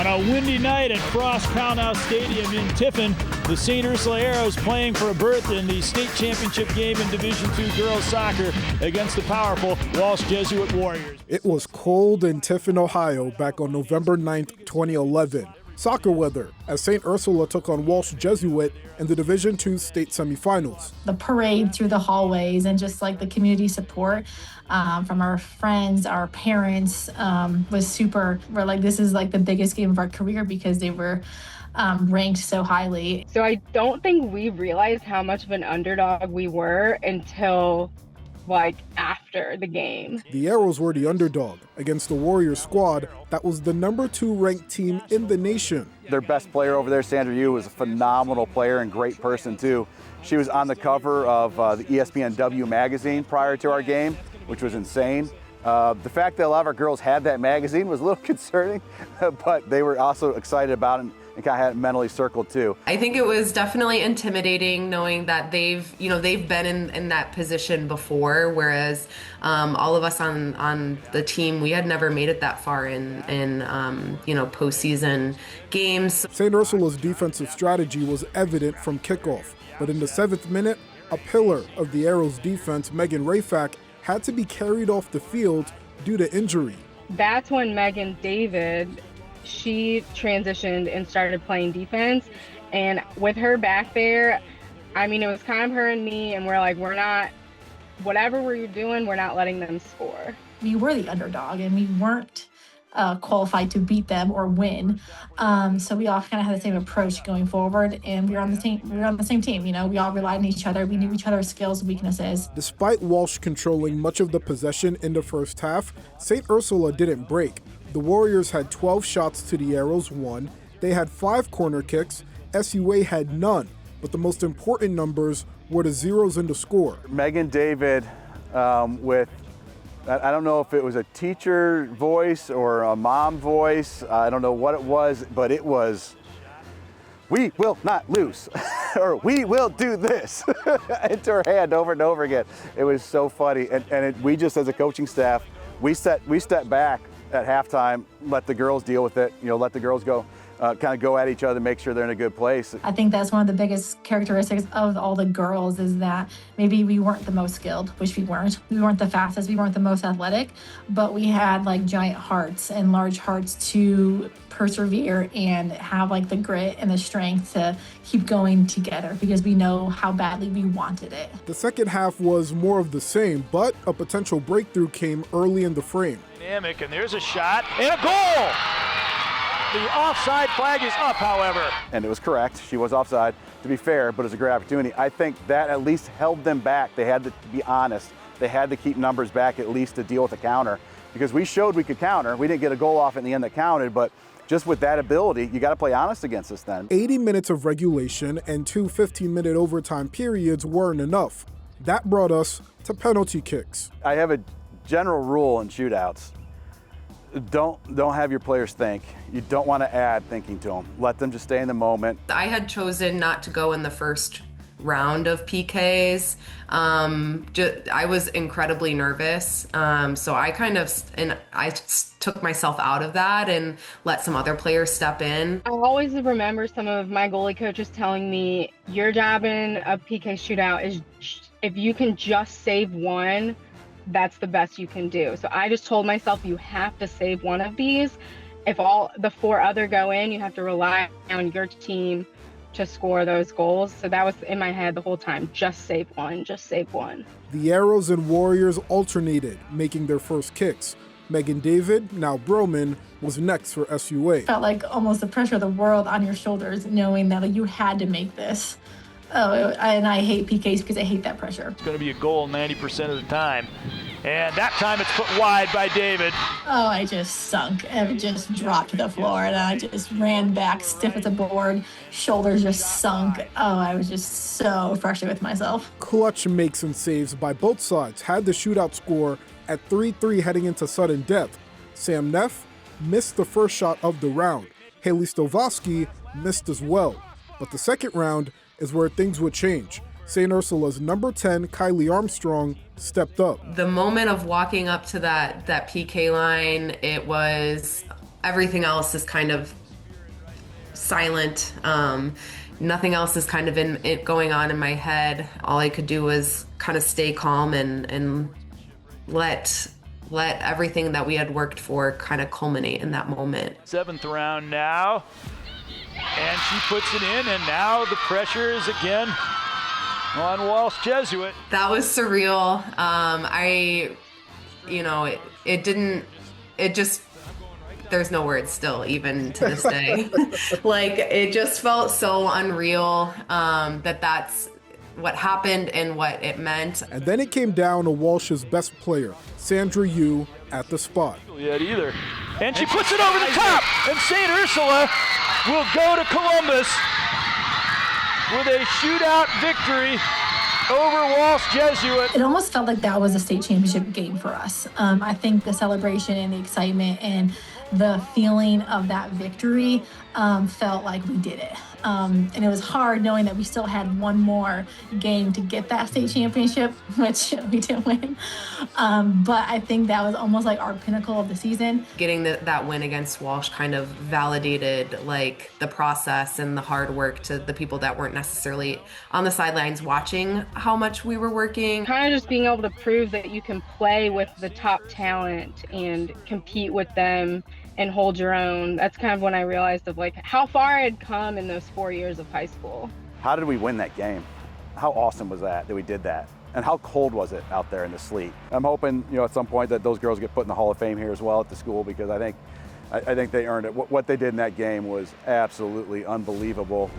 On a windy night at Frost County Stadium in Tiffin, the St. Ursula Arrows playing for a berth in the state championship game in Division II girls soccer against the powerful Walsh Jesuit Warriors. It was cold in Tiffin, Ohio back on November 9th, 2011. Soccer weather as St. Ursula took on Walsh Jesuit in the Division II state semifinals. The parade through the hallways and just like the community support from our friends, our parents was super. We're like, this is like the biggest game of our career because they were ranked so highly. So I don't think we realized how much of an underdog we were until like after the game. The Arrows were the underdog against the Warriors squad that was the number 2 ranked team in the nation. Their best player over there, Sandra Yu, was a phenomenal player and great person too. She was on the cover of the ESPNW magazine prior to our game, which was insane. The fact that a lot of our girls had that magazine was a little concerning, but they were also excited about it and kind of had it mentally circled too. I think it was definitely intimidating knowing that they've been in that position before, whereas all of us on the team, we had never made it that far in postseason games. St. Ursula's defensive strategy was evident from kickoff, but in the 7th minute, a pillar of the Arrows defense, Megan Rafak, had to be carried off the field due to injury. That's when Megan David, she transitioned and started playing defense. And with her back there, I mean, it was kind of her and me, and we're not, whatever we're doing, we're not letting them score. We were the underdog and we weren't qualified to beat them or win. So we all kind of had the same approach going forward, and we were on the team. We were on the same team. We all relied on each other. We knew each other's skills and weaknesses. Despite Walsh controlling much of the possession in the first half, St. Ursula didn't break. The Warriors had 12 shots to the Arrows' 1. They had 5 corner kicks. SUA had none. But the most important numbers were the zeros in the score. Megan David with, I don't know if it was a teacher voice or a mom voice. I don't know what it was, but it was, "We will not lose," or "We will do this," into her hand over and over again. It was so funny. And we just, as a coaching staff, we stepped back at halftime, let the girls deal with it, let the girls go, kind of go at each other, make sure they're in a good place. I think that's one of the biggest characteristics of all the girls is that maybe we weren't the most skilled, which we weren't. We weren't the fastest, we weren't the most athletic, but we had like giant hearts and large hearts to persevere and have like the grit and the strength to keep going together because we know how badly we wanted it. The second half was more of the same, but a potential breakthrough came early in the frame. Dynamic, and there's a shot and a goal! The offside flag is up, however. And it was correct. She was offside, to be fair, but it was a great opportunity. I think that at least held them back. They had to be honest. They had to keep numbers back at least to deal with the counter because we showed we could counter. We didn't get a goal off in the end that counted, but just with that ability, you got to play honest against us then. 80 minutes of regulation and 2 15-minute overtime periods weren't enough. That brought us to penalty kicks. I have a general rule in shootouts. Don't have your players think. You don't want to add thinking to them. Let them just stay in the moment. I had chosen not to go in the first round of PKs. I was incredibly nervous. So I took myself out of that and let some other players step in. I always remember some of my goalie coaches telling me, your job in a PK shootout is if you can just save one, that's the best you can do. So I just told myself, you have to save one of these. If all the 4 other go in, you have to rely on your team to score those goals. So that was in my head the whole time, just save one, just save one. The Arrows and Warriors alternated, making their first kicks. Megan David, now Broman, was next for SUA. Felt like almost the pressure of the world on your shoulders, knowing that you had to make this. And I hate PKs because I hate that pressure. It's going to be a goal 90% of the time. And that time it's put wide by David. Oh, I just sunk and just dropped to the floor, and I just ran back stiff as a board, shoulders just sunk. Oh, I was just so frustrated with myself. Clutch makes and saves by both sides had the shootout score at 3-3 heading into sudden death. Sam Neff missed the first shot of the round. Haley Stovosky missed as well. But the second round is where things would change. St. Ursula's number 10, Kiley Armstrong, stepped up. The moment of walking up to that PK line, it was everything else is kind of silent. Nothing else is kind of going on in my head. All I could do was kind of stay calm and let everything that we had worked for kind of culminate in that moment. 7th round now, and she puts it in, and now the pressure is again on Walsh Jesuit. That was surreal. There's no words still, even to this day. Like, it just felt so unreal that's what happened and what it meant. And then it came down to Walsh's best player, Sandra Yu, at the spot. Yet either. And she puts it over the top, and St. Ursula will go to Columbus with a shootout victory over Walsh Jesuit. It almost felt like that was a state championship game for us. I think the celebration and the excitement and the feeling of that victory felt like we did it. And it was hard knowing that we still had one more game to get that state championship, which we didn't win. But I think that was almost like our pinnacle of the season. Getting that win against Walsh kind of validated like the process and the hard work to the people that weren't necessarily on the sidelines watching how much we were working. Kind of just being able to prove that you can play with the top talent and compete with them and hold your own. That's kind of when I realized of like how far I had come in those 4 years of high school. How did we win that game? How awesome was that we did that? And how cold was it out there in the sleet? I'm hoping, at some point that those girls get put in the Hall of Fame here as well at the school, because I think they earned it. What they did in that game was absolutely unbelievable.